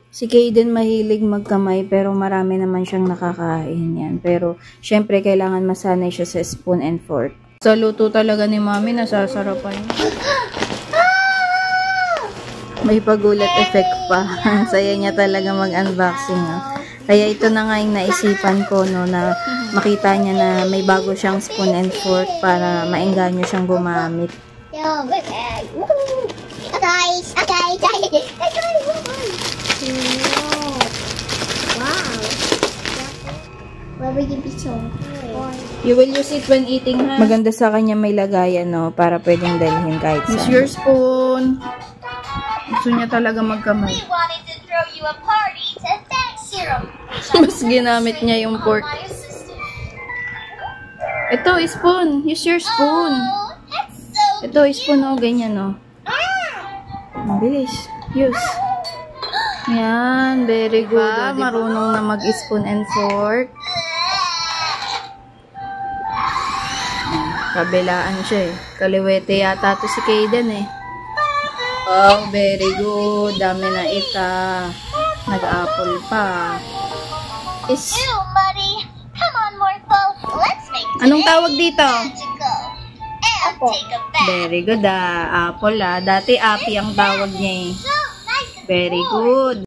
Si Kaden mahilig magkamay pero marami naman siyang nakakain yan. Pero syempre kailangan masanay siya sa spoon and fork. Sa luto talaga ni Mami, nasasarapan. May pagulat effect pa. Ang saya niya talaga mag-unboxing. No? Kaya ito na nga yung naisipan ko no, na makita niya na may bago siyang spoon and fork para maengganyo siyang gumamit. Where will you be so? You will use it when eating, ha? Maganda sa kanya may lagayan, no? Para pwedeng dalhin kahit saan. Use your spoon. Gusto niya talaga magkamay. We wanted to throw you a party to thank Serum. Mas ginamit niya yung fork. Ito, spoon. Use your spoon. Oh, that's so Ito, spoon, oh. Ganyan, oh. Mabilis. Use. Yan. Very good. Diba? Marunong na mag-spoon and fork. Kabilaan siya, eh. Kaliwete yata to si Kaden, eh. Oh, very good. Dami na ita. Nag-apple pa. Is... Ew, Muddy. Come on, Morphle. Let's make Anong tawag dito? magical. And take a bath. Very good, ah. Apple, ah. Dati, api ang tawag niya, eh. So nice and Very warm. good.